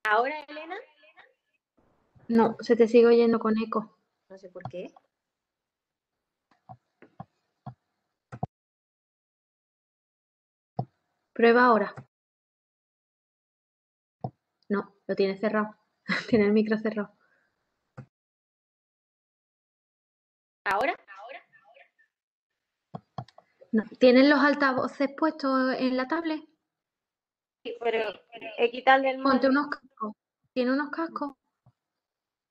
¿Ahora, Elena? No, se te sigue oyendo con eco. No sé por qué. Prueba ahora. No, lo tienes cerrado. Tiene el micro cerrado. ¿Ahora? No. ¿Tienes los altavoces puestos en la tablet? Sí, pero he quitado el Ponte móvil. unos cascos. ¿Tiene unos cascos?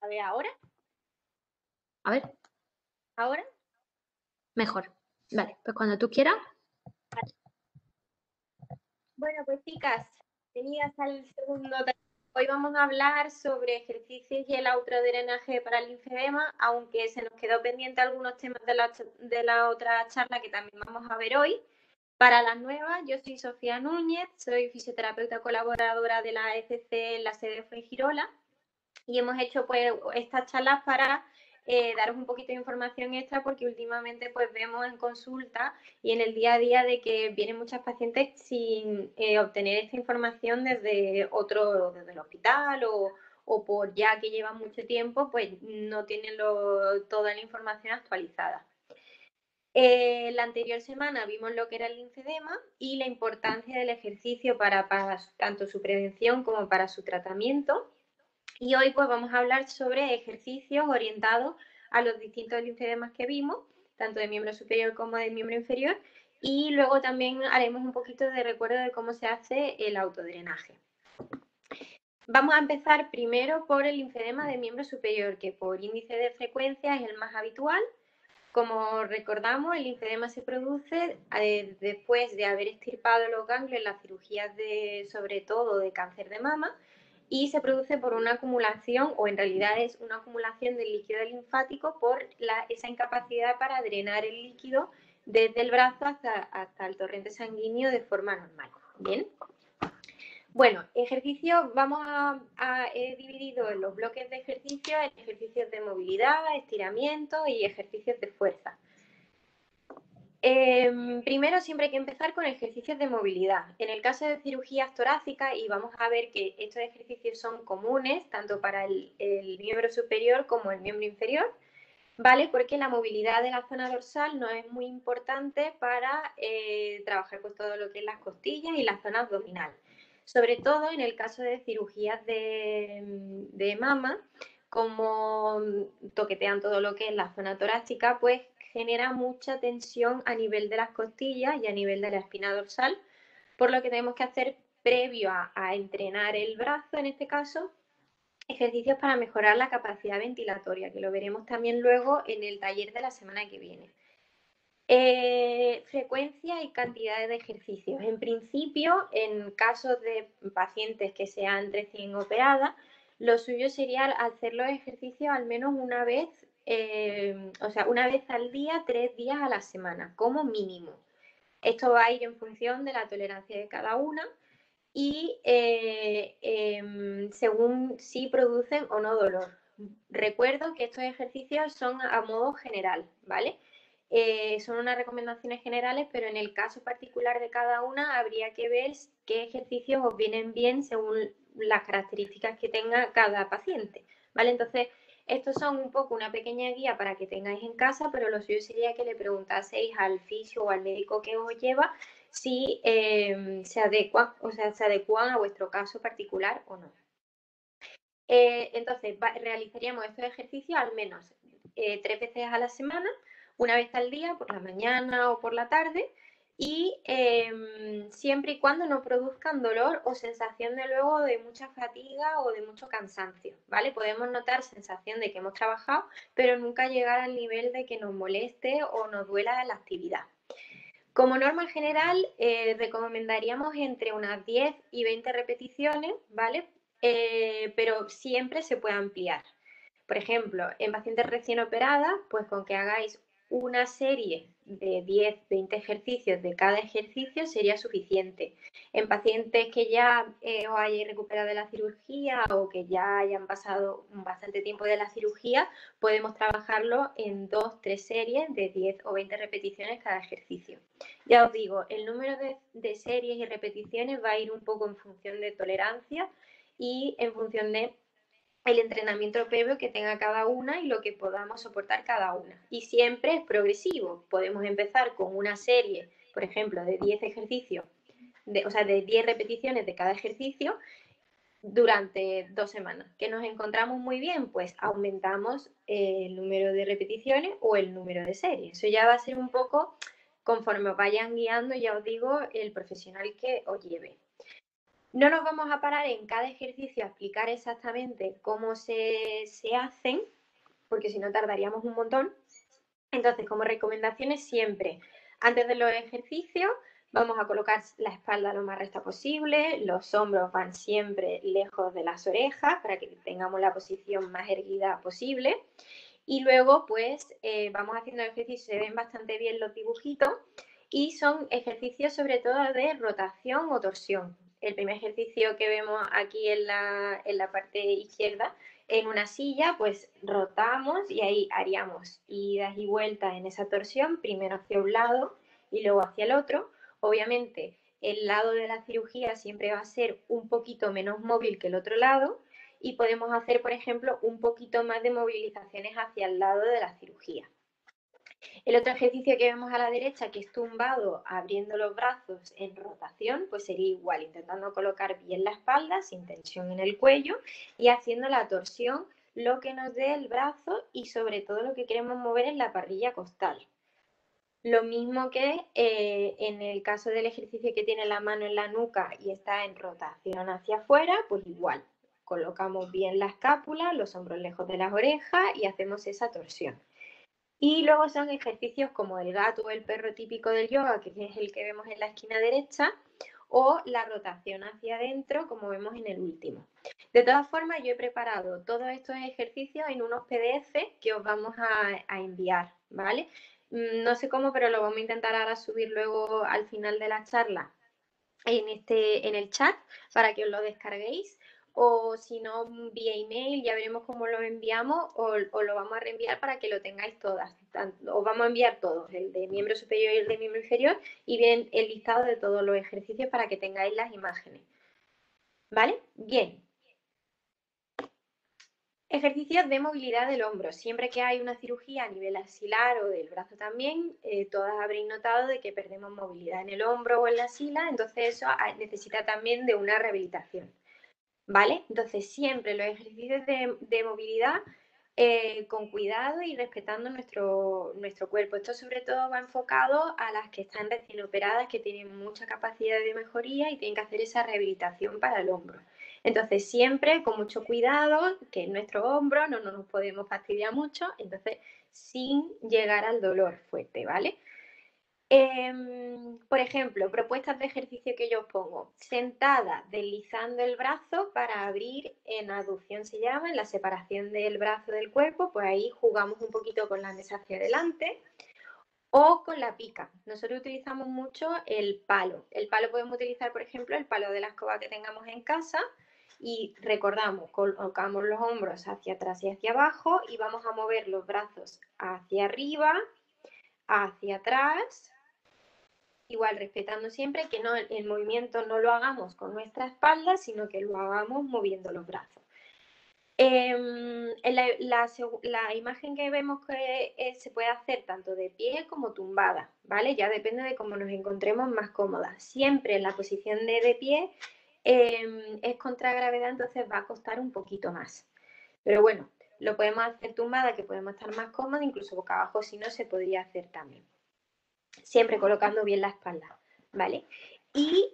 A ver, ¿ahora? A ver, ¿Ahora? mejor. Vale, pues cuando tú quieras. Bueno, pues chicas, bienvenidas al segundo tema. Hoy vamos a hablar sobre ejercicios y el autodrenaje para el linfedema, aunque se nos quedó pendiente algunos temas de la otra charla que también vamos a ver hoy. Para las nuevas, yo soy Sofía Núñez, soy fisioterapeuta colaboradora de la ECC en la sede de Fuengirola y hemos hecho pues estas charlas para daros un poquito de información extra porque últimamente pues vemos en consulta y en el día a día de que vienen muchas pacientes sin obtener esta información desde el hospital o por ya que llevan mucho tiempo pues no tienen toda la información actualizada. La anterior semana vimos lo que era el linfedema y la importancia del ejercicio para tanto su prevención como para su tratamiento. Y hoy pues vamos a hablar sobre ejercicios orientados a los distintos linfedemas que vimos, tanto de miembro superior como de miembro inferior, y luego también haremos un poquito de recuerdo de cómo se hace el autodrenaje. Vamos a empezar primero por el linfedema de miembro superior, que por índice de frecuencia es el más habitual. Como recordamos, el linfedema se produce después de haber extirpado los ganglios en las cirugías sobre todo de cáncer de mama, y se produce por una acumulación, o en realidad es una acumulación del líquido linfático por esa incapacidad para drenar el líquido desde el brazo hasta el torrente sanguíneo de forma normal. Bien. Bueno, ejercicio, he dividido en los bloques de ejercicio en ejercicios de movilidad, estiramiento y ejercicios de fuerza. Primero siempre hay que empezar con ejercicios de movilidad. En el caso de cirugías torácicas, y vamos a ver que estos ejercicios son comunes tanto para el miembro superior como el miembro inferior, ¿vale? Porque la movilidad de la zona dorsal no es muy importante para trabajar con todo lo que es las costillas y la zona abdominal. Sobre todo en el caso de cirugías de mama, como toquetean todo lo que es la zona torácica, pues genera mucha tensión a nivel de las costillas y a nivel de la espina dorsal, por lo que tenemos que hacer previo a entrenar el brazo, en este caso, ejercicios para mejorar la capacidad ventilatoria, que lo veremos también luego en el taller de la semana que viene. Frecuencia y cantidad de ejercicios. En principio, en casos de pacientes que sean recién operadas, lo suyo sería hacer los ejercicios al menos una vez, una vez al día, 3 días a la semana, como mínimo. Esto va a ir en función de la tolerancia de cada una y según si producen o no dolor. Recuerdo que estos ejercicios son a modo general, ¿vale? Son unas recomendaciones generales, pero en el caso particular de cada una habría que ver qué ejercicios os vienen bien según las características que tenga cada paciente, ¿vale? Entonces, estos son un poco una pequeña guía para que tengáis en casa, pero lo suyo sería que le preguntaseis al fisio o al médico que os lleva si se adecuan a vuestro caso particular o no. Entonces, realizaríamos estos ejercicios al menos 3 veces a la semana, una vez al día, por la mañana o por la tarde, y siempre y cuando no produzcan dolor o sensación de luego de mucha fatiga o de mucho cansancio, ¿vale? Podemos notar sensación de que hemos trabajado, pero nunca llegar al nivel de que nos moleste o nos duela la actividad. Como norma general, recomendaríamos entre unas 10 y 20 repeticiones, ¿vale? Pero siempre se puede ampliar. Por ejemplo, en pacientes recién operadas, pues con que hagáis una serie de 10, 20 ejercicios de cada ejercicio sería suficiente. En pacientes que ya os hayáis recuperado de la cirugía o que ya hayan pasado bastante tiempo de la cirugía, podemos trabajarlo en 2, 3 series de 10 o 20 repeticiones cada ejercicio. Ya os digo, el número de series y repeticiones va a ir un poco en función de tolerancia y en función de el entrenamiento previo que tenga cada una y lo que podamos soportar cada una. Y siempre es progresivo. Podemos empezar con una serie, por ejemplo, de 10 ejercicios, de 10 repeticiones de cada ejercicio durante 2 semanas. ¿Que nos encontramos muy bien? Pues aumentamos el número de repeticiones o el número de series. Eso ya va a ser un poco conforme os vayan guiando, ya os digo, el profesional que os lleve. No nos vamos a parar en cada ejercicio a explicar exactamente cómo se hacen, porque si no tardaríamos un montón. Entonces, como recomendaciones siempre, antes de los ejercicios, vamos a colocar la espalda lo más recta posible, los hombros van siempre lejos de las orejas para que tengamos la posición más erguida posible. Y luego, pues, vamos haciendo ejercicios, se ven bastante bien los dibujitos, y son ejercicios sobre todo de rotación o torsión. El primer ejercicio que vemos aquí en la parte izquierda, en una silla, pues rotamos y ahí haríamos idas y vueltas en esa torsión, primero hacia un lado y luego hacia el otro. Obviamente, el lado de la cirugía siempre va a ser un poquito menos móvil que el otro lado, y podemos hacer, por ejemplo, un poquito más de movilizaciones hacia el lado de la cirugía. El otro ejercicio que vemos a la derecha, que es tumbado, abriendo los brazos en rotación, pues sería igual, intentando colocar bien la espalda, sin tensión en el cuello, y haciendo la torsión, lo que nos dé el brazo, y sobre todo lo que queremos mover es la parrilla costal. Lo mismo que en el caso del ejercicio que tiene la mano en la nuca y está en rotación hacia afuera, pues igual. Colocamos bien la escápula, los hombros lejos de las orejas y hacemos esa torsión. Y luego son ejercicios como el gato o el perro típico del yoga, que es el que vemos en la esquina derecha, o la rotación hacia adentro, como vemos en el último. De todas formas, yo he preparado todos estos ejercicios en unos PDF que os vamos a enviar, ¿vale? No sé cómo, pero lo vamos a intentar ahora subir luego al final de la charla en el chat para que os lo descarguéis, o si no vía email, ya veremos cómo lo enviamos, o lo vamos a reenviar para que lo tengáis todas. Os vamos a enviar todos, el de miembro superior y el de miembro inferior, y bien el listado de todos los ejercicios para que tengáis las imágenes. ¿Vale? Bien. Ejercicios de movilidad del hombro. Siempre que hay una cirugía a nivel axilar o del brazo también, todas habréis notado de que perdemos movilidad en el hombro o en la axila, entonces eso necesita también de una rehabilitación. ¿Vale? Entonces siempre los ejercicios de movilidad con cuidado y respetando nuestro cuerpo. Esto sobre todo va enfocado a las que están recién operadas, que tienen mucha capacidad de mejoría y tienen que hacer esa rehabilitación para el hombro. Entonces siempre con mucho cuidado, que es nuestro hombro, no nos podemos fastidiar mucho, entonces sin llegar al dolor fuerte, ¿vale? Por ejemplo, propuestas de ejercicio que yo os pongo. Sentada, deslizando el brazo para abrir en aducción, se llama, en la separación del brazo del cuerpo, pues ahí jugamos un poquito con la mesa hacia adelante. O con la pica. Nosotros utilizamos mucho el palo. El palo podemos utilizar, por ejemplo, el palo de la escoba que tengamos en casa, y recordamos, colocamos los hombros hacia atrás y hacia abajo y vamos a mover los brazos hacia arriba, hacia atrás. Igual respetando siempre que no, el movimiento no lo hagamos con nuestra espalda, sino que lo hagamos moviendo los brazos. La imagen que vemos que se puede hacer tanto de pie como tumbada, ¿vale? Ya depende de cómo nos encontremos más cómodas. Siempre en la posición de pie es contra gravedad, entonces va a costar un poquito más. Pero bueno, lo podemos hacer tumbada, que podemos estar más cómodos, incluso boca abajo, si no, se podría hacer también. Siempre colocando bien la espalda, ¿vale? Y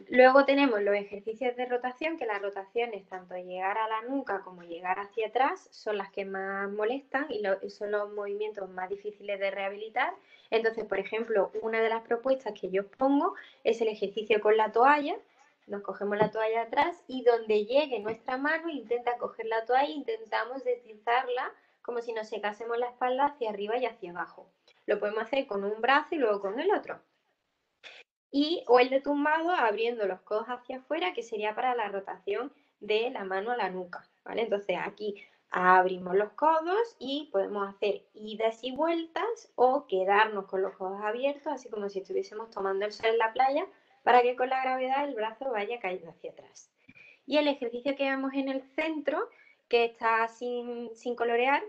luego tenemos los ejercicios de rotación, que las rotaciones, tanto llegar a la nuca como llegar hacia atrás, son las que más molestan y son los movimientos más difíciles de rehabilitar. Entonces, por ejemplo, una de las propuestas que yo os pongo es el ejercicio con la toalla. Nos cogemos la toalla atrás y donde llegue nuestra mano, intenta coger la toalla e intentamos deslizarla como si nos secásemos la espalda hacia arriba y hacia abajo. Lo podemos hacer con un brazo y luego con el otro. O el de tumbado, abriendo los codos hacia afuera, que sería para la rotación de la mano a la nuca, ¿vale? Entonces aquí abrimos los codos y podemos hacer idas y vueltas o quedarnos con los codos abiertos, así como si estuviésemos tomando el sol en la playa, para que con la gravedad el brazo vaya cayendo hacia atrás. Y el ejercicio que vemos en el centro, que está sin colorear,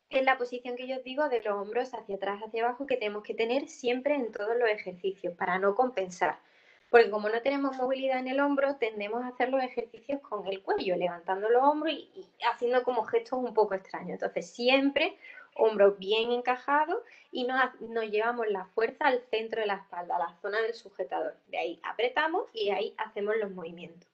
es la posición que yo os digo de los hombros hacia atrás, hacia abajo, que tenemos que tener siempre en todos los ejercicios para no compensar. Porque como no tenemos movilidad en el hombro, tendemos a hacer los ejercicios con el cuello, levantando los hombros y haciendo como gestos un poco extraños. Entonces siempre hombros bien encajados y nos llevamos la fuerza al centro de la espalda, a la zona del sujetador. De ahí apretamos y ahí hacemos los movimientos.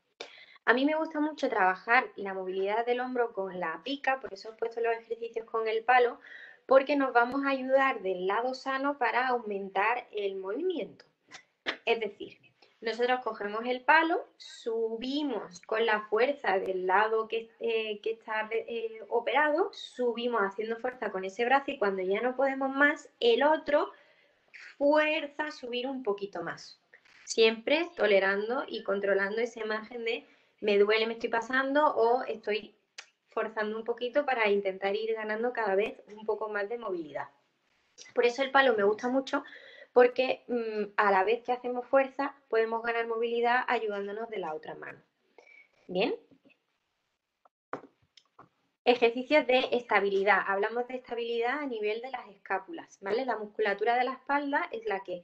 A mí me gusta mucho trabajar la movilidad del hombro con la pica, por eso he puesto los ejercicios con el palo, porque nos vamos a ayudar del lado sano para aumentar el movimiento. Es decir, nosotros cogemos el palo, subimos con la fuerza del lado que está operado, subimos haciendo fuerza con ese brazo y cuando ya no podemos más, el otro fuerza a subir un poquito más. Siempre tolerando y controlando ese margen de me duele, me estoy pasando o estoy forzando un poquito para intentar ir ganando cada vez un poco más de movilidad. Por eso el palo me gusta mucho porque a la vez que hacemos fuerza podemos ganar movilidad ayudándonos de la otra mano. ¿Bien? Ejercicios de estabilidad. Hablamos de estabilidad a nivel de las escápulas, ¿vale? La musculatura de la espalda es la que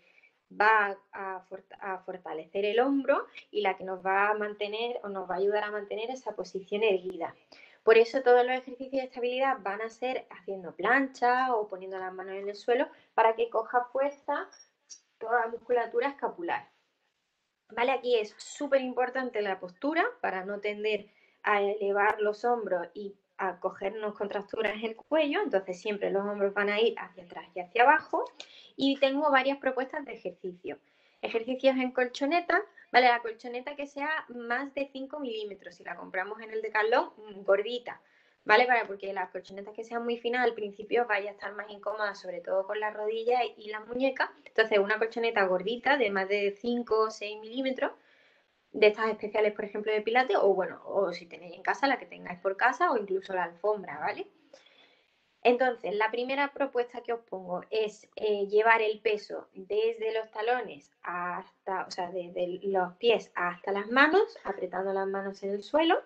va a fortalecer el hombro y la que nos va a mantener o nos va a ayudar a mantener esa posición erguida. Por eso todos los ejercicios de estabilidad van a ser haciendo plancha o poniendo las manos en el suelo para que coja fuerza toda la musculatura escapular. ¿Vale? Aquí es súper importante la postura para no tender a elevar los hombros y a cogernos contracturas en el cuello, entonces siempre los hombros van a ir hacia atrás y hacia abajo. Y tengo varias propuestas de ejercicios. Ejercicios en colchoneta, ¿vale? La colchoneta que sea más de 5 milímetros, si la compramos en el Decathlon, gordita, ¿vale? Porque las colchonetas que sean muy finas al principio vaya a estar más incómoda, sobre todo con las rodillas y las muñecas. Entonces una colchoneta gordita de más de 5 o 6 milímetros, de estas especiales, por ejemplo, de pilates, o bueno, o si tenéis en casa, la que tengáis por casa, o incluso la alfombra, ¿vale? Entonces, la primera propuesta que os pongo es llevar el peso desde los talones hasta, o sea, desde los pies hasta las manos, apretando las manos en el suelo.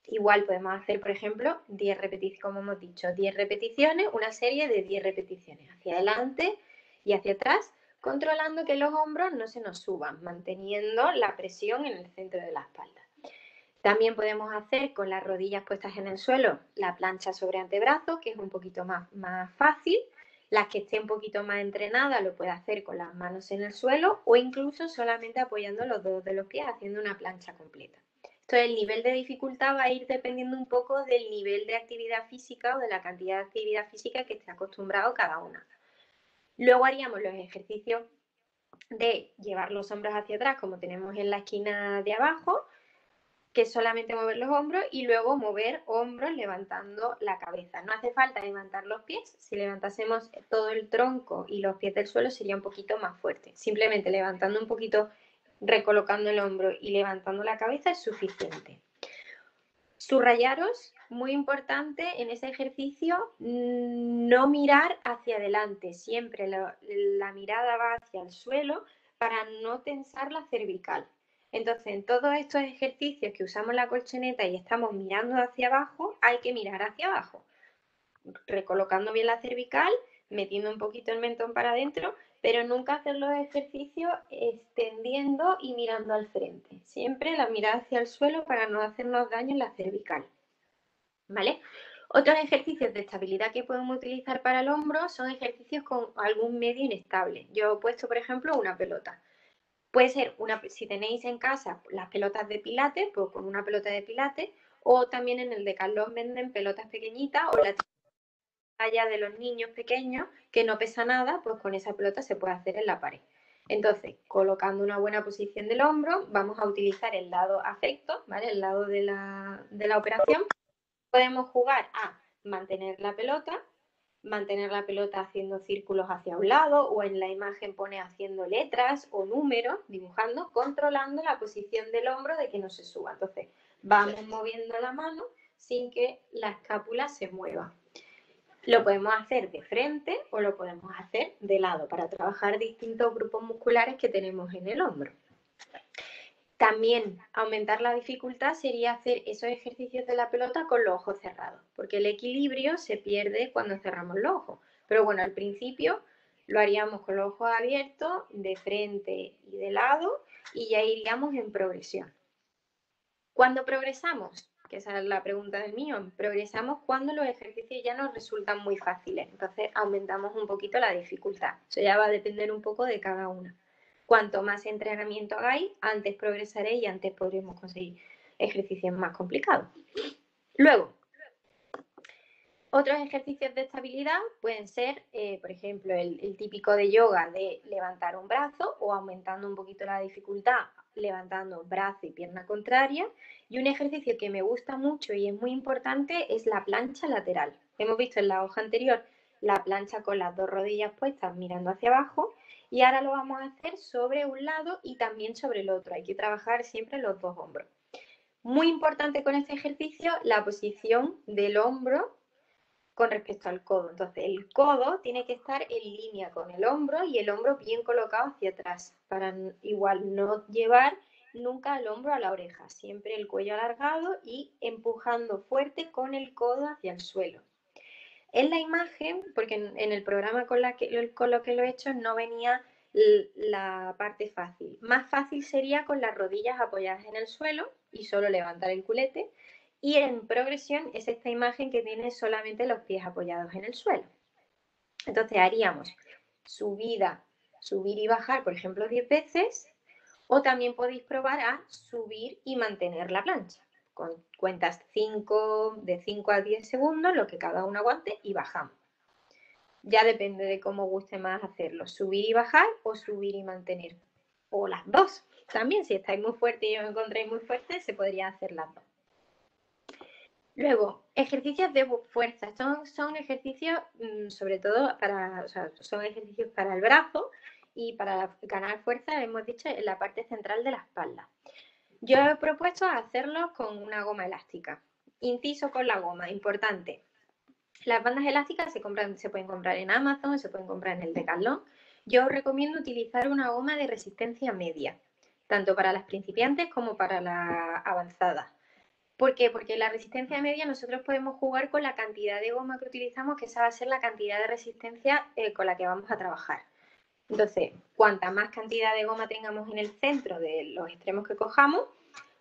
Igual podemos hacer, por ejemplo, 10 repeticiones, como hemos dicho, 10 repeticiones, una serie de 10 repeticiones, hacia adelante y hacia atrás, controlando que los hombros no se nos suban, manteniendo la presión en el centro de la espalda. También podemos hacer con las rodillas puestas en el suelo la plancha sobre antebrazo, que es un poquito más fácil. Las que esté un poquito más entrenadas lo puede hacer con las manos en el suelo o incluso solamente apoyando los dedos de los pies haciendo una plancha completa. Entonces el nivel de dificultad va a ir dependiendo un poco del nivel de actividad física o de la cantidad de actividad física que esté acostumbrado cada una. Luego haríamos los ejercicios de llevar los hombros hacia atrás, como tenemos en la esquina de abajo, que es solamente mover los hombros y luego mover hombros levantando la cabeza. No hace falta levantar los pies, si levantásemos todo el tronco y los pies del suelo sería un poquito más fuerte. Simplemente levantando un poquito, recolocando el hombro y levantando la cabeza es suficiente. Subrayaros, muy importante en ese ejercicio, no mirar hacia adelante, siempre la mirada va hacia el suelo para no tensar la cervical. Entonces, en todos estos ejercicios que usamos la colchoneta y estamos mirando hacia abajo, hay que mirar hacia abajo, recolocando bien la cervical, metiendo un poquito el mentón para adentro, pero nunca hacer los ejercicios extendiendo y mirando al frente. Siempre la mirada hacia el suelo para no hacernos daño en la cervical. ¿Vale? Otros ejercicios de estabilidad que podemos utilizar para el hombro son ejercicios con algún medio inestable. Yo he puesto, por ejemplo, una pelota. Puede ser, si tenéis en casa las pelotas de pilates, pues con una pelota de pilates, o también en el Decathlon venden pelotas pequeñitas o la talla de los niños pequeños que no pesa nada, pues con esa pelota se puede hacer en la pared. Entonces, colocando una buena posición del hombro, vamos a utilizar el lado afecto, ¿vale? El lado de la operación. Podemos jugar a mantener la pelota haciendo círculos hacia un lado o en la imagen pone haciendo letras o números, dibujando, controlando la posición del hombro de que no se suba. Entonces, vamos moviendo la mano sin que la escápula se mueva. Lo podemos hacer de frente o lo podemos hacer de lado para trabajar distintos grupos musculares que tenemos en el hombro. También aumentar la dificultad sería hacer esos ejercicios de la pelota con los ojos cerrados, porque el equilibrio se pierde cuando cerramos los ojos. Pero bueno, al principio lo haríamos con los ojos abiertos, de frente y de lado, y ya iríamos en progresión. ¿Cuándo progresamos? Que esa es la pregunta del mío. Progresamos cuando los ejercicios ya nos resultan muy fáciles. Entonces aumentamos un poquito la dificultad. Eso ya va a depender un poco de cada uno. Cuanto más entrenamiento hagáis, antes progresaréis y antes podremos conseguir ejercicios más complicados. Luego, otros ejercicios de estabilidad pueden ser, por ejemplo, el típico de yoga de levantar un brazo o aumentando un poquito la dificultad, levantando brazo y pierna contraria. Y un ejercicio que me gusta mucho y es muy importante es la plancha lateral. Hemos visto en la hoja anterior la plancha con las dos rodillas puestas mirando hacia abajo y ahora lo vamos a hacer sobre un lado y también sobre el otro. Hay que trabajar siempre los dos hombros. Muy importante con este ejercicio la posición del hombro con respecto al codo. Entonces, el codo tiene que estar en línea con el hombro y el hombro bien colocado hacia atrás, para igual no llevar nunca el hombro a la oreja, siempre el cuello alargado y empujando fuerte con el codo hacia el suelo. En la imagen, porque en el programa con lo que lo he hecho no venía la parte fácil. Más fácil sería con las rodillas apoyadas en el suelo y solo levantar el culete. Y en progresión es esta imagen que tiene solamente los pies apoyados en el suelo. Entonces haríamos subida, subir y bajar, por ejemplo, 10 veces. O también podéis probar a subir y mantener la plancha. Cuentas de 5 a 10 segundos, lo que cada uno aguante, y bajamos. Ya depende de cómo guste más hacerlo. Subir y bajar o subir y mantener. O las dos. También, si estáis muy fuerte y os encontráis muy fuerte, se podría hacer las dos. Luego, ejercicios de fuerza. Estos son ejercicios sobre todo son ejercicios para el brazo y para ganar fuerza, hemos dicho, en la parte central de la espalda. Yo he propuesto hacerlos con una goma elástica. Inciso con la goma, importante. Las bandas elásticas se pueden comprar en Amazon, se pueden comprar en el Decathlon. Yo os recomiendo utilizar una goma de resistencia media, tanto para las principiantes como para las avanzadas. ¿Por qué? Porque en la resistencia media nosotros podemos jugar con la cantidad de goma que utilizamos, que esa va a ser la cantidad de resistencia con la que vamos a trabajar. Entonces, cuanta más cantidad de goma tengamos en el centro de los extremos que cojamos,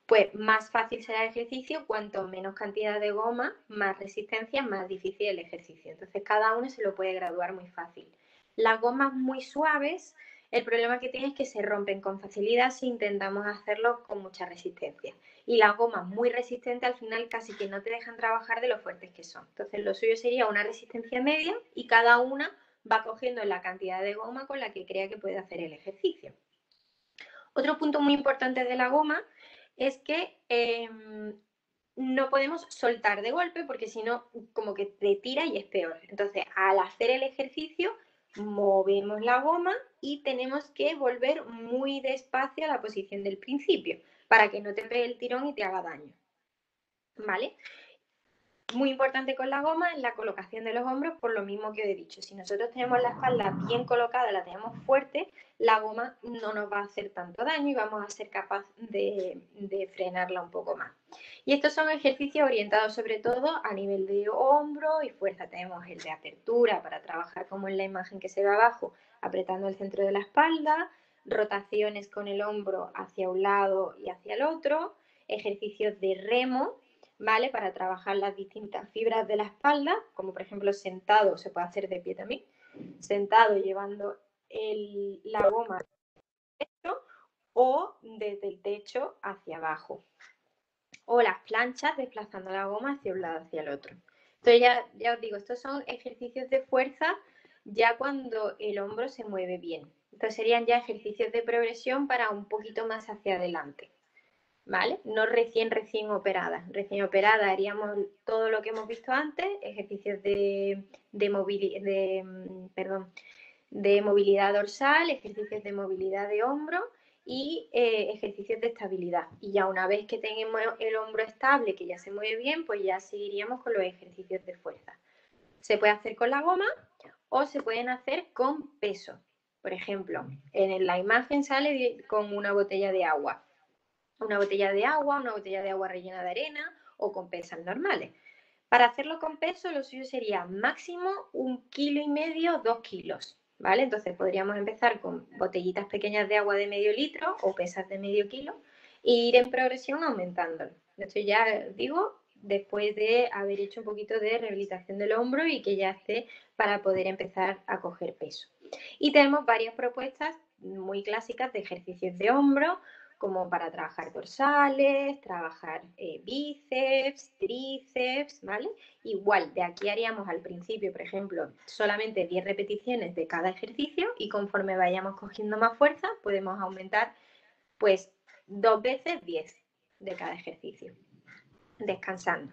pues más fácil será el ejercicio. Cuanto menos cantidad de goma, más resistencia, más difícil el ejercicio. Entonces, cada uno se lo puede graduar muy fácil. Las gomas muy suaves, el problema que tienen es que se rompen con facilidad si intentamos hacerlo con mucha resistencia. Y las gomas muy resistentes al final casi que no te dejan trabajar de lo fuertes que son. Entonces, lo suyo sería una resistencia media y cada una va cogiendo la cantidad de goma con la que crea que puede hacer el ejercicio. Otro punto muy importante de la goma es que no podemos soltar de golpe porque si no como que te tira y es peor. Entonces, al hacer el ejercicio, movemos la goma y tenemos que volver muy despacio a la posición del principio para que no te pegue el tirón y te haga daño. ¿Vale? Muy importante con la goma es la colocación de los hombros, por lo mismo que os he dicho. Si nosotros tenemos la espalda bien colocada, la tenemos fuerte, la goma no nos va a hacer tanto daño y vamos a ser capaces de frenarla un poco más. Y estos son ejercicios orientados sobre todo a nivel de hombro y fuerza. Tenemos el de apertura para trabajar como en la imagen que se ve abajo, apretando el centro de la espalda, rotaciones con el hombro hacia un lado y hacia el otro, ejercicios de remo, ¿vale? Para trabajar las distintas fibras de la espalda, como por ejemplo sentado, se puede hacer de pie también, sentado llevando la goma al techo o desde el techo hacia abajo. O las planchas desplazando la goma hacia un lado hacia el otro. Entonces ya os digo, estos son ejercicios de fuerza ya cuando el hombro se mueve bien. Entonces serían ya ejercicios de progresión para un poquito más hacia adelante. ¿Vale? No recién operada. Recién operada haríamos todo lo que hemos visto antes, ejercicios de movilidad dorsal, ejercicios de movilidad de hombro y ejercicios de estabilidad. Y ya una vez que tengamos el hombro estable, que ya se mueve bien, pues ya seguiríamos con los ejercicios de fuerza. Se puede hacer con la goma o se pueden hacer con peso. Por ejemplo, en la imagen sale con una botella de agua. una botella de agua, una botella de agua rellena de arena o con pesas normales. Para hacerlo con peso, lo suyo sería máximo 1,5 kg, 2 kilos, ¿vale? Entonces podríamos empezar con botellitas pequeñas de agua de medio litro o pesas de medio kilo e ir en progresión aumentándolo. Esto ya digo, después de haber hecho un poquito de rehabilitación del hombro y que ya esté para poder empezar a coger peso. Y tenemos varias propuestas muy clásicas de ejercicios de hombro, como para trabajar dorsales, trabajar bíceps, tríceps, ¿vale? Igual, de aquí haríamos al principio, por ejemplo, solamente 10 repeticiones de cada ejercicio y conforme vayamos cogiendo más fuerza, podemos aumentar pues 2 veces 10 de cada ejercicio, descansando.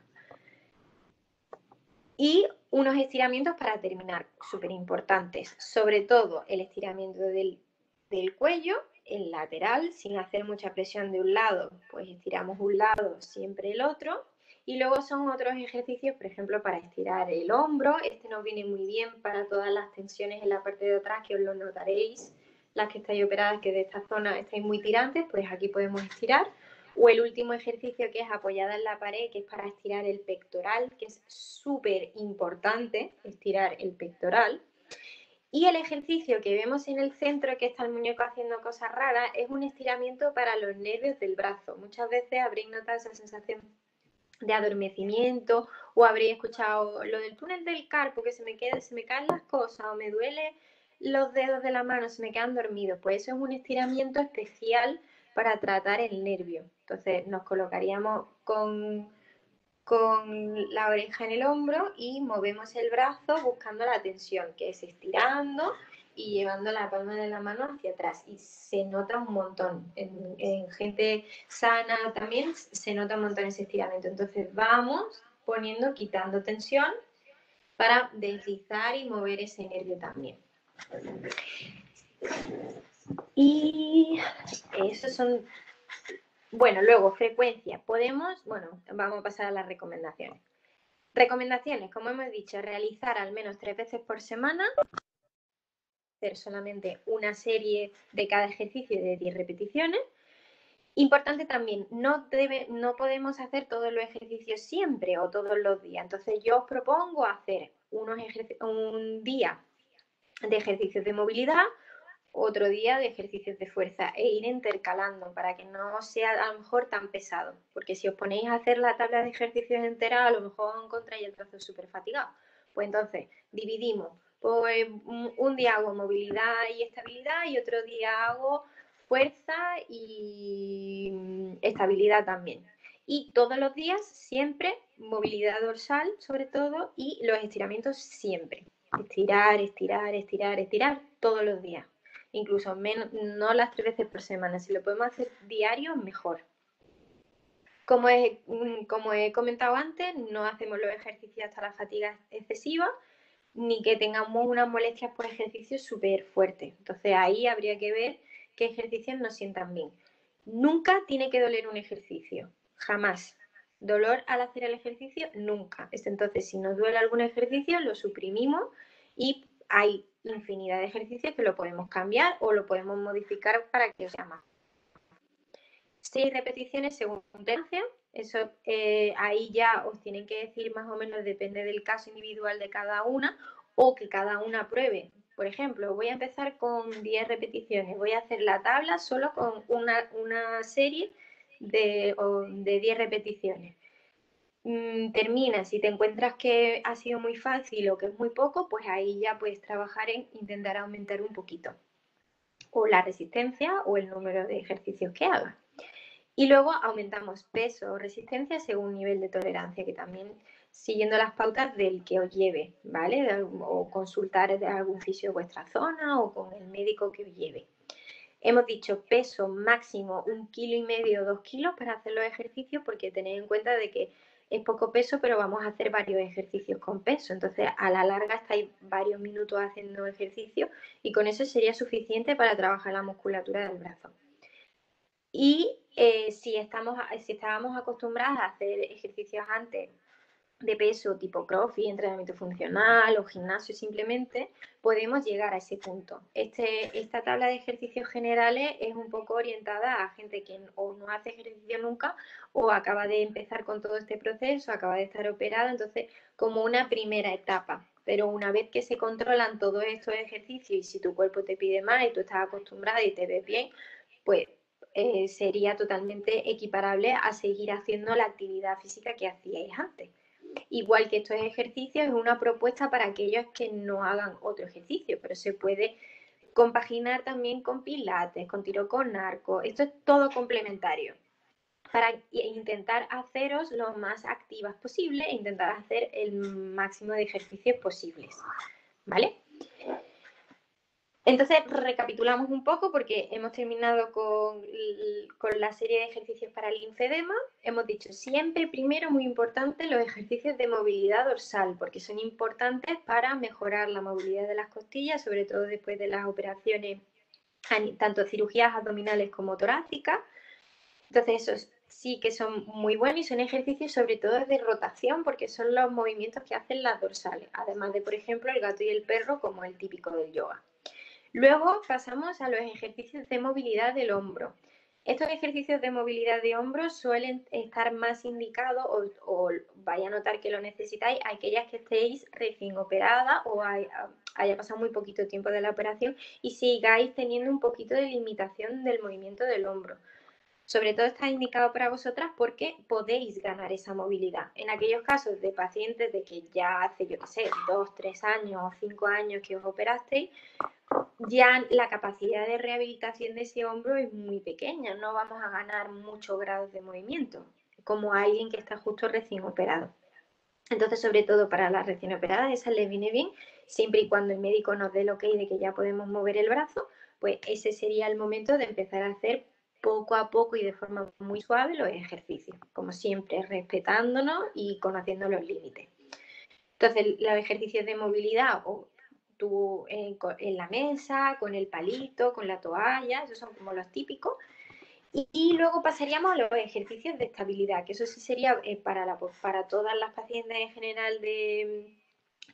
Y unos estiramientos para terminar, súper importantes, sobre todo el estiramiento del cuello, el lateral, sin hacer mucha presión de un lado, pues estiramos un lado, siempre el otro. Y luego son otros ejercicios, por ejemplo, para estirar el hombro. Este nos viene muy bien para todas las tensiones en la parte de atrás, que os lo notaréis, las que estáis operadas, que de esta zona estáis muy tirantes, pues aquí podemos estirar. O el último ejercicio, que es apoyada en la pared, que es para estirar el pectoral, que es súper importante estirar el pectoral. Y el ejercicio que vemos en el centro, que está el muñeco haciendo cosas raras, es un estiramiento para los nervios del brazo. Muchas veces habréis notado esa sensación de adormecimiento o habréis escuchado lo del túnel del carpo, que se me caen las cosas o me duele los dedos de la mano, se me quedan dormidos. Pues eso es un estiramiento especial para tratar el nervio. Entonces nos colocaríamos con la oreja en el hombro y movemos el brazo buscando la tensión, que es estirando y llevando la palma de la mano hacia atrás. Y se nota un montón. En gente sana también se nota un montón ese estiramiento. Entonces vamos poniendo, quitando tensión para deslizar y mover ese nervio también. Y esos son... Bueno, luego frecuencia. Vamos a pasar a las recomendaciones. Recomendaciones, como hemos dicho, realizar al menos 3 veces por semana, hacer solamente una serie de cada ejercicio de 10 repeticiones. Importante también, no podemos hacer todos los ejercicios siempre o todos los días. Entonces yo os propongo hacer un día de ejercicios de movilidad, otro día de ejercicios de fuerza e ir intercalando para que no sea a lo mejor tan pesado. Porque si os ponéis a hacer la tabla de ejercicios entera, a lo mejor encontráis el brazo súper fatigado. Pues entonces dividimos. Pues un día hago movilidad y estabilidad y otro día hago fuerza y estabilidad también. Y todos los días siempre movilidad dorsal sobre todo y los estiramientos siempre. Estirar, estirar, estirar, estirar todos los días. Incluso menos, no las 3 veces por semana. Si lo podemos hacer diario, mejor. Como he comentado antes, no hacemos los ejercicios hasta la fatiga excesiva, ni que tengamos unas molestias por ejercicio súper fuertes. Entonces ahí habría que ver qué ejercicios nos sientan bien. Nunca tiene que doler un ejercicio, jamás. Dolor al hacer el ejercicio, nunca. Entonces, si nos duele algún ejercicio, lo suprimimos y hay infinidad de ejercicios que lo podemos cambiar o lo podemos modificar para que sea más. 6 repeticiones según tendencia. Eso ahí ya os tienen que decir más o menos, depende del caso individual de cada una o que cada una pruebe. Por ejemplo, voy a empezar con 10 repeticiones. Voy a hacer la tabla solo con una serie de 10 repeticiones. Terminas, si te encuentras que ha sido muy fácil o que es muy poco, pues ahí ya puedes trabajar en intentar aumentar un poquito o la resistencia o el número de ejercicios que hagas. Y luego aumentamos peso o resistencia según nivel de tolerancia, que también siguiendo las pautas del que os lleve, ¿vale? O consultar de algún fisio de vuestra zona o con el médico que os lleve. Hemos dicho peso máximo 1,5 kg, 2 kilos para hacer los ejercicios, porque tenéis en cuenta de que es poco peso, pero vamos a hacer varios ejercicios con peso. Entonces, a la larga estáis varios minutos haciendo ejercicio y con eso sería suficiente para trabajar la musculatura del brazo. Y si estábamos acostumbradas a hacer ejercicios antes de peso tipo crossfit, entrenamiento funcional o gimnasio simplemente, podemos llegar a ese punto. Esta tabla de ejercicios generales es un poco orientada a gente que o no hace ejercicio nunca o acaba de empezar con todo este proceso, acaba de estar operada, entonces como una primera etapa. Pero una vez que se controlan todos estos ejercicios y si tu cuerpo te pide más y tú estás acostumbrada y te ves bien, pues sería totalmente equiparable a seguir haciendo la actividad física que hacíais antes. Igual que estos ejercicios, es una propuesta para aquellos que no hagan otro ejercicio, pero se puede compaginar también con pilates, con tiro con arco. Esto es todo complementario para intentar haceros lo más activas posible e intentar hacer el máximo de ejercicios posibles, ¿vale? Entonces, recapitulamos un poco porque hemos terminado con la serie de ejercicios para el linfedema. Hemos dicho siempre, primero, muy importante, los ejercicios de movilidad dorsal, porque son importantes para mejorar la movilidad de las costillas, sobre todo después de las operaciones, tanto cirugías abdominales como torácicas. Entonces, esos sí que son muy buenos y son ejercicios sobre todo de rotación, porque son los movimientos que hacen las dorsales, además de, por ejemplo, el gato y el perro, como el típico del yoga. Luego pasamos a los ejercicios de movilidad del hombro. Estos ejercicios de movilidad de hombro suelen estar más indicados o vaya a notar que lo necesitáis aquellas que estéis recién operadas o haya pasado muy poquito tiempo de la operación y sigáis teniendo un poquito de limitación del movimiento del hombro. Sobre todo está indicado para vosotras porque podéis ganar esa movilidad. En aquellos casos de pacientes de que ya hace, yo qué sé, 2, 3 años o 5 años que os operasteis, ya la capacidad de rehabilitación de ese hombro es muy pequeña, no vamos a ganar muchos grados de movimiento, como alguien que está justo recién operado. Entonces, sobre todo para las recién operadas, esa les viene bien, siempre y cuando el médico nos dé el ok de que ya podemos mover el brazo, pues ese sería el momento de empezar a hacer poco a poco y de forma muy suave los ejercicios, como siempre, respetándonos y conociendo los límites. Entonces, los ejercicios de movilidad, o tú en la mesa, con el palito, con la toalla, esos son como los típicos. Y luego pasaríamos a los ejercicios de estabilidad, que eso sí sería para todas las pacientes en general de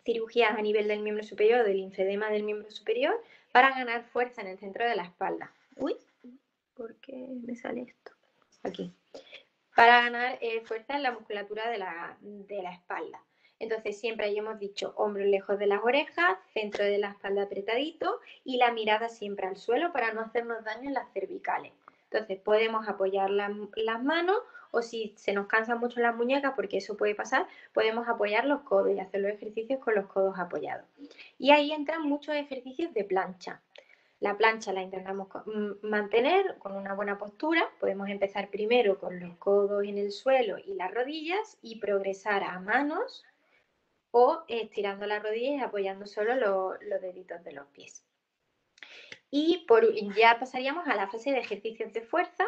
cirugías a nivel del miembro superior, del linfedema del miembro superior, para ganar fuerza en el centro de la espalda. Uy, ¿por qué me sale esto? Aquí. Para ganar fuerza en la musculatura de la espalda. Entonces siempre ahí hemos dicho hombros lejos de las orejas, centro de la espalda apretadito y la mirada siempre al suelo para no hacernos daño en las cervicales. Entonces podemos apoyar las manos o si se nos cansan mucho las muñecas, porque eso puede pasar, podemos apoyar los codos y hacer los ejercicios con los codos apoyados. Y ahí entran muchos ejercicios de plancha. La plancha la intentamos mantener con una buena postura. Podemos empezar primero con los codos en el suelo y las rodillas y progresar a manos o estirando las rodillas y apoyando solo los deditos de los pies. Y ya pasaríamos a la fase de ejercicios de fuerza,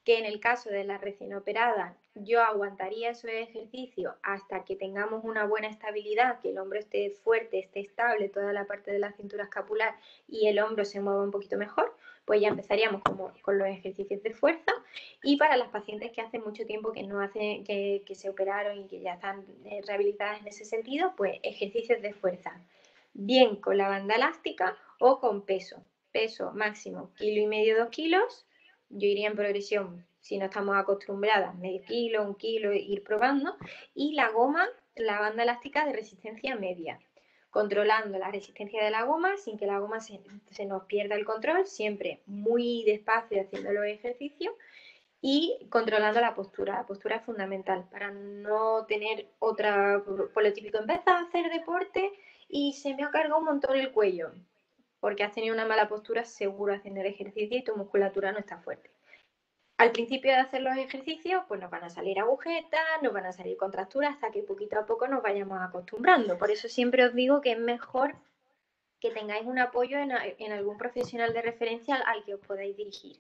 que en el caso de la recién operada yo aguantaría esos ejercicios hasta que tengamos una buena estabilidad, que el hombro esté fuerte, esté estable, toda la parte de la cintura escapular y el hombro se mueva un poquito mejor, pues ya empezaríamos con los ejercicios de fuerza. Y para las pacientes que hace mucho tiempo que no hacen, que se operaron y que ya están rehabilitadas en ese sentido, pues ejercicios de fuerza, bien con la banda elástica o con peso. Peso máximo 1,5 kg, 2 kilos. Yo iría en progresión, si no estamos acostumbradas, medio kilo, 1 kilo, ir probando. Y la goma, la banda elástica de resistencia media, controlando la resistencia de la goma sin que la goma se nos pierda el control, siempre muy despacio haciendo los ejercicios y controlando la postura. La postura es fundamental para no tener otra, por lo típico, empiezas a hacer deporte y se me ha cargado un montón el cuello, porque has tenido una mala postura seguro haciendo el ejercicio y tu musculatura no está fuerte. Al principio de hacer los ejercicios, pues nos van a salir agujetas, nos van a salir contracturas, hasta que poquito a poco nos vayamos acostumbrando. Por eso siempre os digo que es mejor que tengáis un apoyo en algún profesional de referencia al que os podáis dirigir,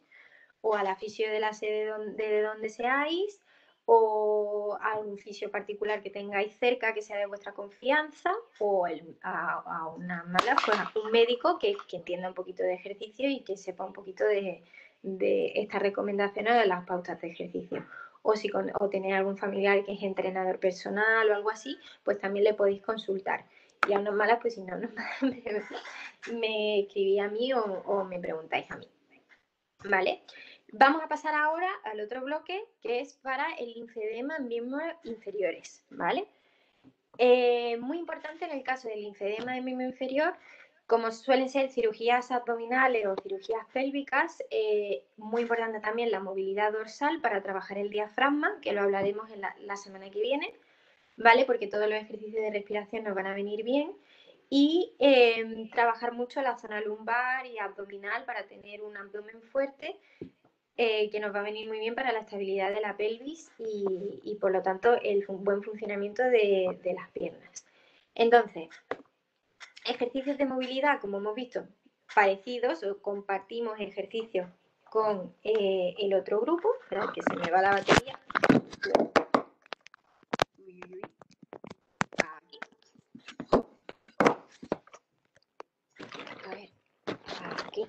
o al fisio de la sede de donde seáis, o a un fisio particular que tengáis cerca que sea de vuestra confianza, o a una mala, pues a un médico que entienda un poquito de ejercicio y que sepa un poquito de estas recomendaciones de las pautas de ejercicio. o si o tenéis algún familiar que es entrenador personal o algo así, pues también le podéis consultar. Y a unas malas, pues si no, me escribís a mí o me preguntáis a mí. ¿Vale? Vamos a pasar ahora al otro bloque, que es para el linfedema en miembros inferiores, ¿vale? Muy importante en el caso del linfedema de miembro inferior, como suelen ser cirugías abdominales o cirugías pélvicas, muy importante también la movilidad dorsal para trabajar el diafragma, que lo hablaremos en la semana que viene, ¿vale? Porque todos los ejercicios de respiración nos van a venir bien. Y trabajar mucho la zona lumbar y abdominal para tener un abdomen fuerte, que nos va a venir muy bien para la estabilidad de la pelvis y por lo tanto el buen funcionamiento de las piernas. Entonces, ejercicios de movilidad, como hemos visto, parecidos o compartimos ejercicios con el otro grupo. Esperad que se me va la batería. Aquí. A ver, aquí.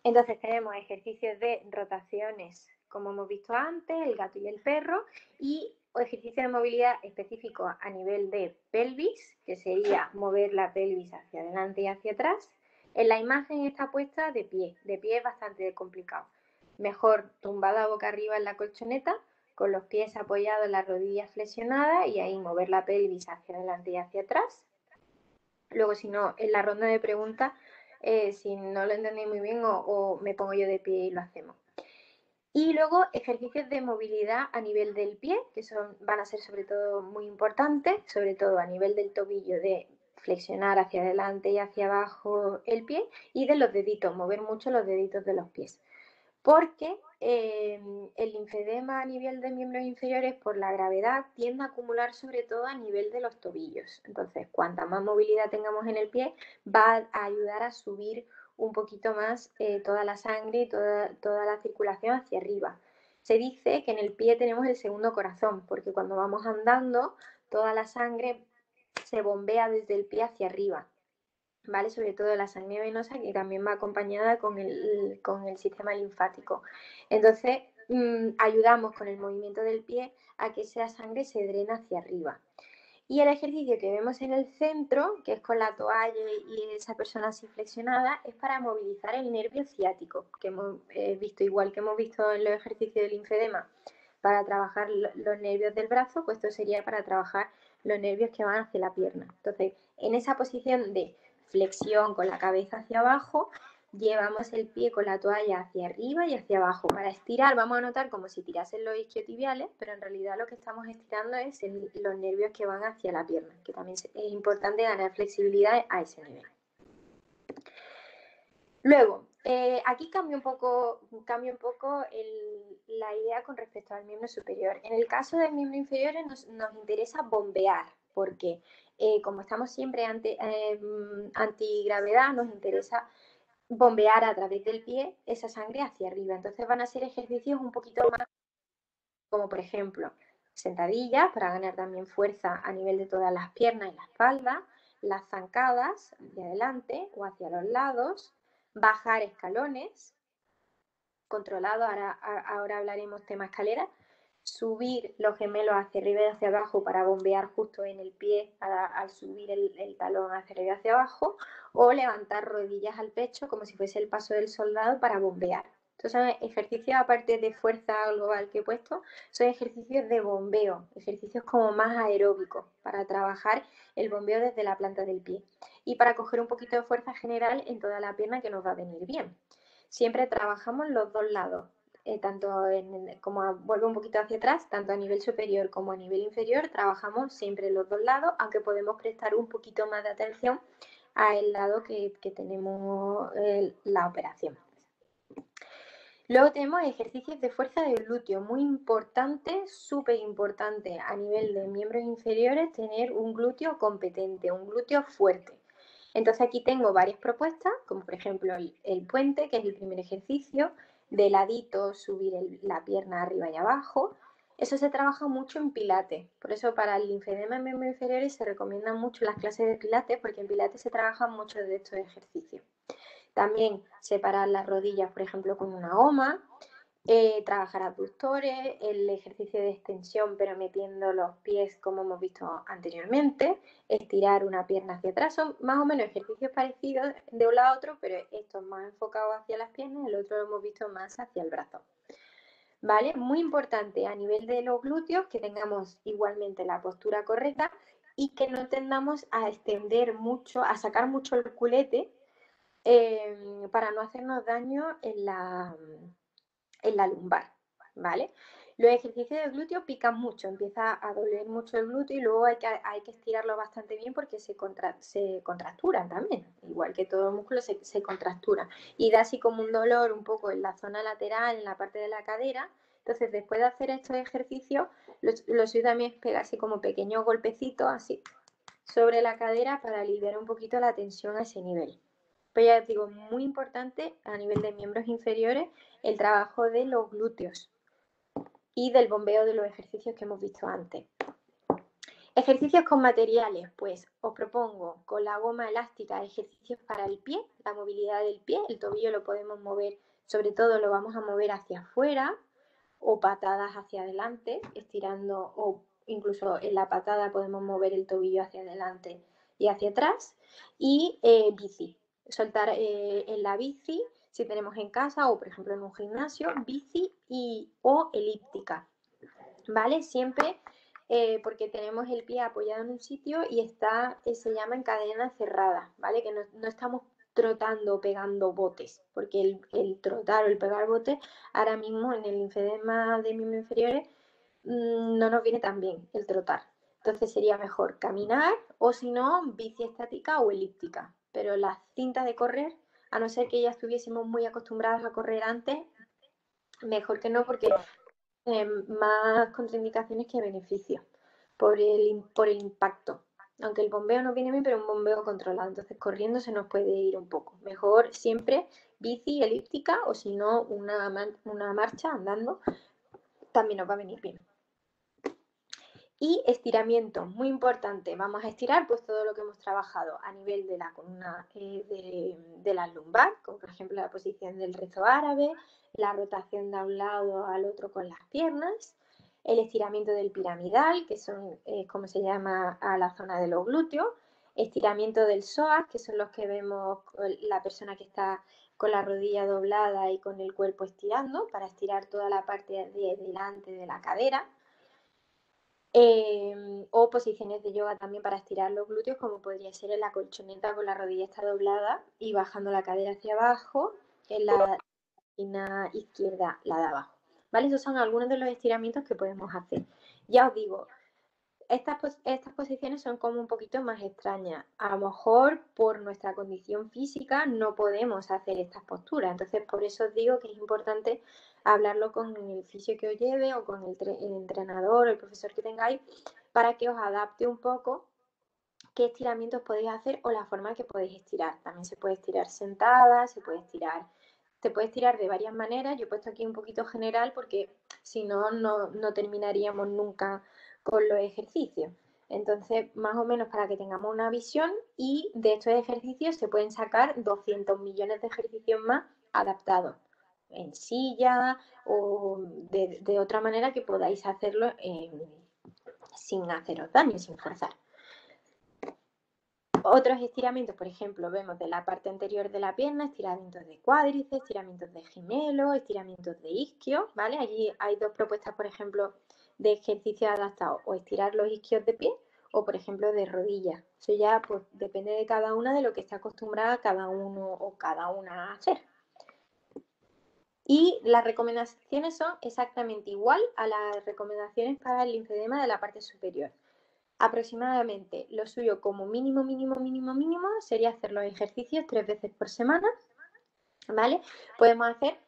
Entonces tenemos ejercicios de rotaciones, como hemos visto antes, el gato y el perro, y ejercicios de movilidad específicos a nivel de pelvis, que sería mover la pelvis hacia adelante y hacia atrás. En la imagen está puesta de pie es bastante complicado. Mejor tumbada boca arriba en la colchoneta, con los pies apoyados en las rodillas flexionadas y ahí mover la pelvis hacia adelante y hacia atrás. Luego, si no, en la ronda de preguntas, si no lo entendéis muy bien o me pongo yo de pie y lo hacemos. Y luego ejercicios de movilidad a nivel del pie, que van a ser sobre todo muy importantes, sobre todo a nivel del tobillo, de flexionar hacia adelante y hacia abajo el pie, y de los deditos, mover mucho los deditos de los pies. Porque el linfedema a nivel de miembros inferiores, por la gravedad, tiende a acumular sobre todo a nivel de los tobillos. Entonces, cuanta más movilidad tengamos en el pie, va a ayudar a subir un poquito más toda la sangre y toda la circulación hacia arriba. Se dice que en el pie tenemos el segundo corazón, porque cuando vamos andando, toda la sangre se bombea desde el pie hacia arriba. ¿Vale? Sobre todo la sangre venosa, que también va acompañada con el sistema linfático. Entonces, ayudamos con el movimiento del pie a que esa sangre se drene hacia arriba. Y el ejercicio que vemos en el centro, que es con la toalla y esa persona así flexionada, es para movilizar el nervio ciático, que hemos visto igual que hemos visto en los ejercicios del linfedema, para trabajar los nervios del brazo, pues esto sería para trabajar los nervios que van hacia la pierna. Entonces, en esa posición de flexión con la cabeza hacia abajo, llevamos el pie con la toalla hacia arriba y hacia abajo. Para estirar vamos a notar como si tirasen los isquiotibiales, pero en realidad lo que estamos estirando es los nervios que van hacia la pierna, que también es importante ganar flexibilidad a ese nivel. Luego, aquí cambia un poco la idea con respecto al miembro superior. En el caso del miembro inferior nos interesa bombear, porque como estamos siempre antigravedad, nos interesa bombear a través del pie esa sangre hacia arriba. Entonces van a ser ejercicios un poquito más, como por ejemplo, sentadillas para ganar también fuerza a nivel de todas las piernas y la espalda, las zancadas de adelante o hacia los lados, bajar escalones, controlado, ahora hablaremos tema escalera, subir los gemelos hacia arriba y hacia abajo para bombear justo en el pie al subir el talón hacia arriba y hacia abajo, o levantar rodillas al pecho como si fuese el paso del soldado para bombear. Entonces son ejercicios, aparte de fuerza global que he puesto, son ejercicios de bombeo, ejercicios como más aeróbicos para trabajar el bombeo desde la planta del pie y para coger un poquito de fuerza general en toda la pierna, que nos va a venir bien. Siempre trabajamos los dos lados, como vuelvo un poquito hacia atrás, tanto a nivel superior como a nivel inferior, trabajamos siempre los dos lados, aunque podemos prestar un poquito más de atención al lado que tenemos la operación. Luego tenemos ejercicios de fuerza del glúteo, muy importante, súper importante a nivel de miembros inferiores, tener un glúteo competente, un glúteo fuerte. Entonces aquí tengo varias propuestas, como por ejemplo el puente, que es el primer ejercicio, de ladito subir la pierna arriba y abajo. Eso se trabaja mucho en pilates, por eso para el linfedema en miembros inferiores se recomiendan mucho las clases de pilates, porque en pilates se trabajan muchos de estos ejercicios. También separar las rodillas, por ejemplo, con una goma, Trabajar abductores, el ejercicio de extensión pero metiendo los pies como hemos visto anteriormente, estirar una pierna hacia atrás, son más o menos ejercicios parecidos de un lado a otro, pero esto es más enfocado hacia las piernas, el otro lo hemos visto más hacia el brazo. ¿Vale? Muy importante a nivel de los glúteos que tengamos igualmente la postura correcta y que no tendamos a extender mucho, a sacar mucho el culete para no hacernos daño en la lumbar, ¿vale? Los ejercicios de glúteo pican mucho, empieza a doler mucho el glúteo y luego hay que estirarlo bastante bien porque se contracturan también, igual que todo el músculo se contractura y da así como un dolor un poco en la zona lateral, en la parte de la cadera. Entonces, después de hacer estos ejercicios, lo suyo también es pegarse como pequeños golpecitos así sobre la cadera para aliviar un poquito la tensión a ese nivel. Pero ya digo, muy importante a nivel de miembros inferiores el trabajo de los glúteos y del bombeo de los ejercicios que hemos visto antes. Ejercicios con materiales, pues os propongo con la goma elástica ejercicios para el pie, la movilidad del pie, el tobillo lo podemos mover, sobre todo lo vamos a mover hacia afuera o patadas hacia adelante, estirando o incluso en la patada podemos mover el tobillo hacia adelante y hacia atrás. Y bici, soltar en la bici, si tenemos en casa o por ejemplo en un gimnasio, bici o elíptica, ¿vale? Siempre porque tenemos el pie apoyado en un sitio y se llama en cadena cerrada, ¿vale? Que no estamos trotando, pegando botes, porque el trotar o el pegar botes ahora mismo en el linfedema de miembros inferiores no nos viene tan bien el trotar. Entonces sería mejor caminar o si no, bici estática o elíptica. Pero las cintas de correr, a no ser que ya estuviésemos muy acostumbradas a correr antes, mejor que no porque más contraindicaciones que beneficios por el impacto. Aunque el bombeo no viene bien, pero un bombeo controlado. Entonces corriendo se nos puede ir un poco. Mejor siempre bici elíptica o si no una marcha andando también nos va a venir bien. Y estiramiento, muy importante. Vamos a estirar pues todo lo que hemos trabajado a nivel de la columna de la lumbar, como por ejemplo la posición del rezo árabe, la rotación de un lado al otro con las piernas, el estiramiento del piramidal, que son como se llama a la zona de los glúteos, estiramiento del psoas, que son los que vemos la persona que está con la rodilla doblada y con el cuerpo estirando para estirar toda la parte de delante de la cadera. O posiciones de yoga también para estirar los glúteos, como podría ser en la colchoneta con la rodilla está doblada y bajando la cadera hacia abajo, en la esquina izquierda, la de abajo. ¿Vale? Esos son algunos de los estiramientos que podemos hacer. Ya os digo, estas posiciones son como un poquito más extrañas. A lo mejor por nuestra condición física no podemos hacer estas posturas. Entonces, por eso os digo que es importante hablarlo con el fisio que os lleve o con el entrenador o el profesor que tengáis para que os adapte un poco qué estiramientos podéis hacer o la forma que podéis estirar. También se puede estirar sentada, se puede estirar de varias maneras. Yo he puesto aquí un poquito general porque si no, no terminaríamos nunca con los ejercicios. Entonces, más o menos para que tengamos una visión y de estos ejercicios se pueden sacar 200 millones de ejercicios más adaptados en silla o de otra manera que podáis hacerlo sin haceros daño, sin forzar. Otros estiramientos, por ejemplo, vemos de la parte anterior de la pierna, estiramientos de cuádriceps, estiramientos de gemelo, estiramientos de isquio, ¿vale? Allí hay dos propuestas, por ejemplo, de ejercicios adaptados, o estirar los isquios de pie o, por ejemplo, de rodillas. Eso ya pues, depende de cada una de lo que está acostumbrada cada uno o cada una a hacer. Y las recomendaciones son exactamente igual a las recomendaciones para el linfedema de la parte superior. Aproximadamente lo suyo como mínimo sería hacer los ejercicios 3 veces por semana, ¿vale? Podemos hacer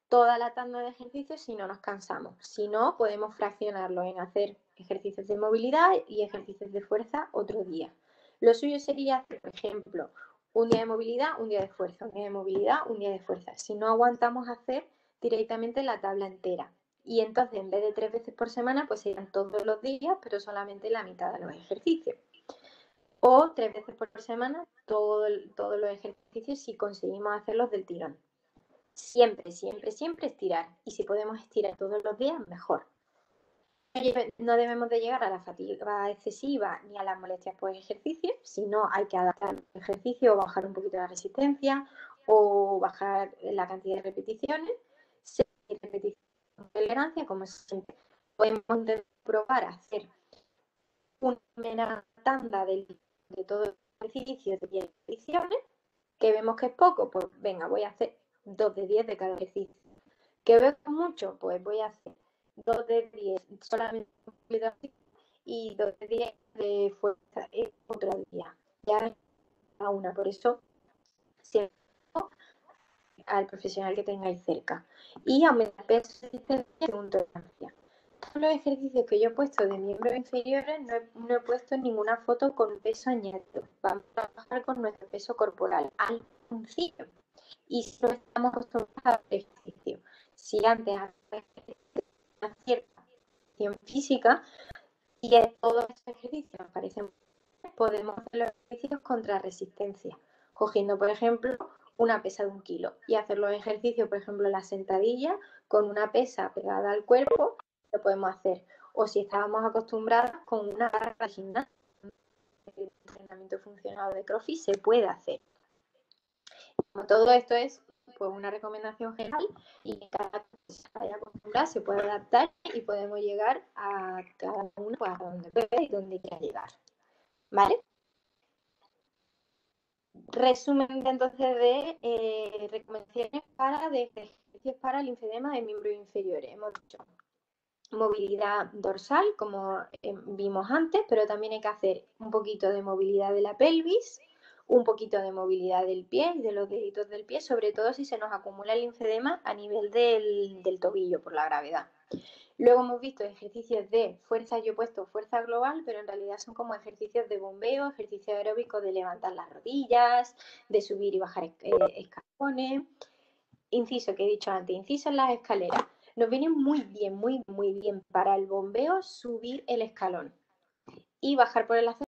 toda la tanda de ejercicios si no nos cansamos. Si no, podemos fraccionarlo en hacer ejercicios de movilidad y ejercicios de fuerza otro día. Lo suyo sería hacer, por ejemplo, un día de movilidad, un día de fuerza, un día de movilidad, un día de fuerza. Si no aguantamos hacer directamente la tabla entera. Y entonces, en vez de 3 veces por semana, pues serían todos los días, pero solamente la mitad de los ejercicios. O 3 veces por semana, todos los ejercicios si conseguimos hacerlos del tirón. Siempre, siempre, siempre estirar. Y si podemos estirar todos los días, mejor. No debemos de llegar a la fatiga excesiva ni a las molestias por ejercicio, sino hay que adaptar el ejercicio o bajar un poquito la resistencia o bajar la cantidad de repeticiones. Repeticiones con tolerancia, como siempre. Podemos probar a hacer una primera tanda de todo el ejercicio de 10 repeticiones, que vemos que es poco, pues venga, voy a hacer 2 de 10 de cada ejercicio. Que veo que es mucho, pues voy a hacer 2 de 10 solamente y 2 de 10 de fuerza otro día. Ya a una, por eso siempre al profesional que tengáis cerca. Y aumentar peso y resistencia según tolerancia. Todos los ejercicios que yo he puesto de miembros inferiores no he puesto ninguna foto con peso añadido. Vamos a trabajar con nuestro peso corporal al principio. Y si no estamos acostumbrados a hacer ejercicio. Si antes hacíamos una cierta acción física y todos estos ejercicios parecen, podemos hacer los ejercicios contra resistencia, cogiendo, por ejemplo, una pesa de 1 kilo y hacer los ejercicios, por ejemplo, la sentadilla con una pesa pegada al cuerpo, lo podemos hacer. O si estábamos acostumbrados con una barra de gimnasia, de entrenamiento funcional de CrossFit, se puede hacer. Como todo esto es pues una recomendación general y cada persona se vaya acostumbrada, se puede adaptar y podemos llegar a cada uno pues, a donde puede y donde quiera llegar. ¿Vale? Resumen entonces de recomendaciones de ejercicios para el linfedema de miembros inferiores. Hemos dicho movilidad dorsal, como vimos antes, pero también hay que hacer un poquito de movilidad de la pelvis, un poquito de movilidad del pie y de los deditos del pie, sobre todo si se nos acumula el linfedema a nivel del tobillo por la gravedad. Luego hemos visto ejercicios de fuerza, yo he puesto fuerza global, pero en realidad son como ejercicios de bombeo, ejercicios aeróbicos de levantar las rodillas, de subir y bajar escalones. Inciso que he dicho antes, inciso en las escaleras. Nos viene muy bien, muy bien para el bombeo subir el escalón y bajar por el ascensor